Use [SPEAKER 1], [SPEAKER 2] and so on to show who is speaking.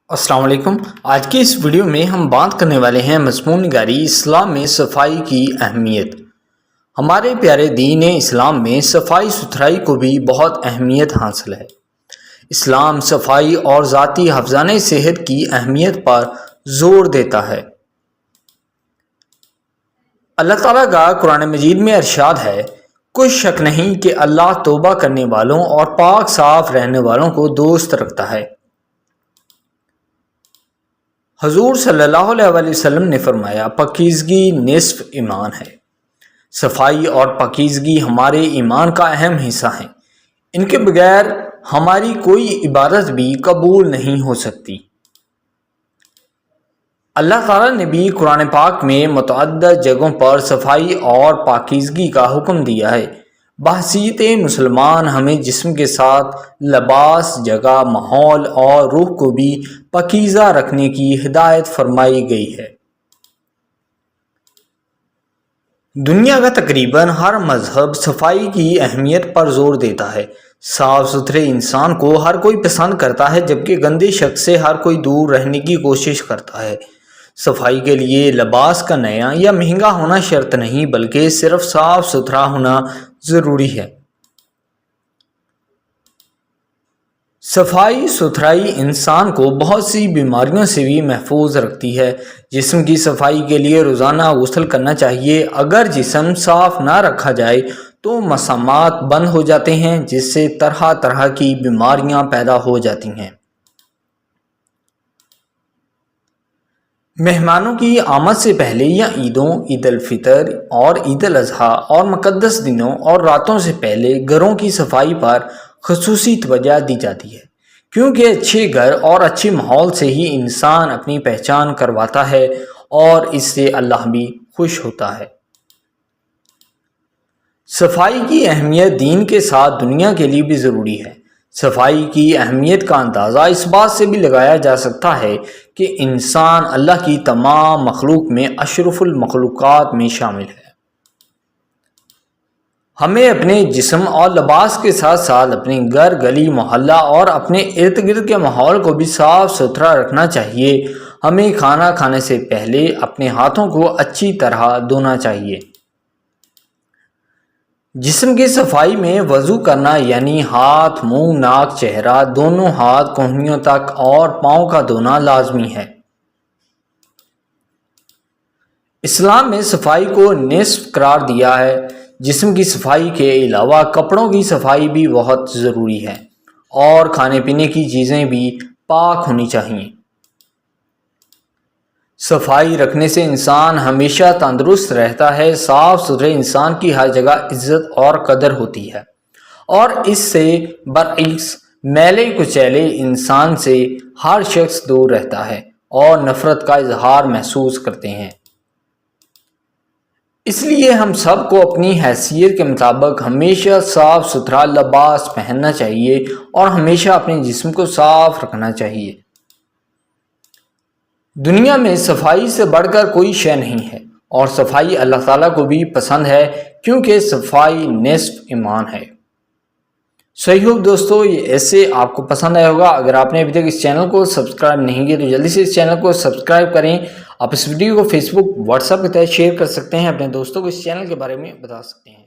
[SPEAKER 1] السلام علیکم۔ آج کی اس ویڈیو میں ہم بات کرنے والے ہیں مضمون نگاری اسلام میں صفائی کی اہمیت۔ ہمارے پیارے دین اسلام میں صفائی ستھرائی کو بھی بہت اہمیت حاصل ہے۔ اسلام صفائی اور ذاتی حفظانِ صحت کی اہمیت پر زور دیتا ہے۔ اللہ تعالیٰ کا قرآن مجید میں ارشاد ہے، کوئی شک نہیں کہ اللہ توبہ کرنے والوں اور پاک صاف رہنے والوں کو دوست رکھتا ہے۔ حضور صلی اللہ علیہ وسلم نے فرمایا، پاکیزگی نصف ایمان ہے۔ صفائی اور پاکیزگی ہمارے ایمان کا اہم حصہ ہیں۔ ان کے بغیر ہماری کوئی عبادت بھی قبول نہیں ہو سکتی۔ اللہ تعالیٰ نے بھی قرآن پاک میں متعدد جگہوں پر صفائی اور پاکیزگی کا حکم دیا ہے۔ بحیثیت مسلمان ہمیں جسم کے ساتھ لباس، جگہ، ماحول اور روح کو بھی پاکیزہ رکھنے کی ہدایت فرمائی گئی ہے۔ دنیا کا تقریباً ہر مذہب صفائی کی اہمیت پر زور دیتا ہے۔ صاف ستھرے انسان کو ہر کوئی پسند کرتا ہے، جبکہ گندے شخص سے ہر کوئی دور رہنے کی کوشش کرتا ہے۔ صفائی کے لیے لباس کا نیا یا مہنگا ہونا شرط نہیں، بلکہ صرف صاف ستھرا ہونا ضروری ہے۔ صفائی ستھرائی انسان کو بہت سی بیماریوں سے بھی محفوظ رکھتی ہے۔ جسم کی صفائی کے لیے روزانہ غسل کرنا چاہیے۔ اگر جسم صاف نہ رکھا جائے تو مسامات بند ہو جاتے ہیں، جس سے طرح طرح کی بیماریاں پیدا ہو جاتی ہیں۔ مہمانوں کی آمد سے پہلے یا عیدوں، عید الفطر اور عید الاضحیٰ اور مقدس دنوں اور راتوں سے پہلے گھروں کی صفائی پر خصوصی توجہ دی جاتی ہے، کیونکہ اچھے گھر اور اچھے ماحول سے ہی انسان اپنی پہچان کرواتا ہے اور اس سے اللہ بھی خوش ہوتا ہے۔ صفائی کی اہمیت دین کے ساتھ دنیا کے لیے بھی ضروری ہے۔ صفائی کی اہمیت کا اندازہ اس بات سے بھی لگایا جا سکتا ہے کہ انسان اللہ کی تمام مخلوق میں اشرف المخلوقات میں شامل ہے۔ ہمیں اپنے جسم اور لباس کے ساتھ ساتھ اپنے گھر، گلی، محلہ اور اپنے ارد گرد کے ماحول کو بھی صاف ستھرا رکھنا چاہیے۔ ہمیں کھانا کھانے سے پہلے اپنے ہاتھوں کو اچھی طرح دھونا چاہیے۔ جسم کی صفائی میں وضو کرنا یعنی ہاتھ، منہ، ناک، چہرہ، دونوں ہاتھ کونیوں تک اور پاؤں کا دھونا لازمی ہے۔ اسلام میں صفائی کو نصف قرار دیا ہے۔ جسم کی صفائی کے علاوہ کپڑوں کی صفائی بھی بہت ضروری ہے اور کھانے پینے کی چیزیں بھی پاک ہونی چاہیے۔ صفائی رکھنے سے انسان ہمیشہ تندرست رہتا ہے۔ صاف ستھرے انسان کی ہر جگہ عزت اور قدر ہوتی ہے، اور اس سے برعکس میلے کچیلے انسان سے ہر شخص دور رہتا ہے اور نفرت کا اظہار محسوس کرتے ہیں۔ اس لیے ہم سب کو اپنی حیثیت کے مطابق ہمیشہ صاف ستھرا لباس پہننا چاہیے اور ہمیشہ اپنے جسم کو صاف رکھنا چاہیے۔ دنیا میں صفائی سے بڑھ کر کوئی شے نہیں ہے، اور صفائی اللہ تعالیٰ کو بھی پسند ہے، کیونکہ صفائی نصف ایمان ہے۔ صحیح ہو دوستو، یہ ایسے آپ کو پسند آیا ہوگا۔ اگر آپ نے ابھی تک اس چینل کو سبسکرائب نہیں کیا تو جلدی سے اس چینل کو سبسکرائب کریں۔ آپ اس ویڈیو کو فیس بک، واٹس ایپ کے تحت شیئر کر سکتے ہیں، اپنے دوستوں کو اس چینل کے بارے میں بتا سکتے ہیں۔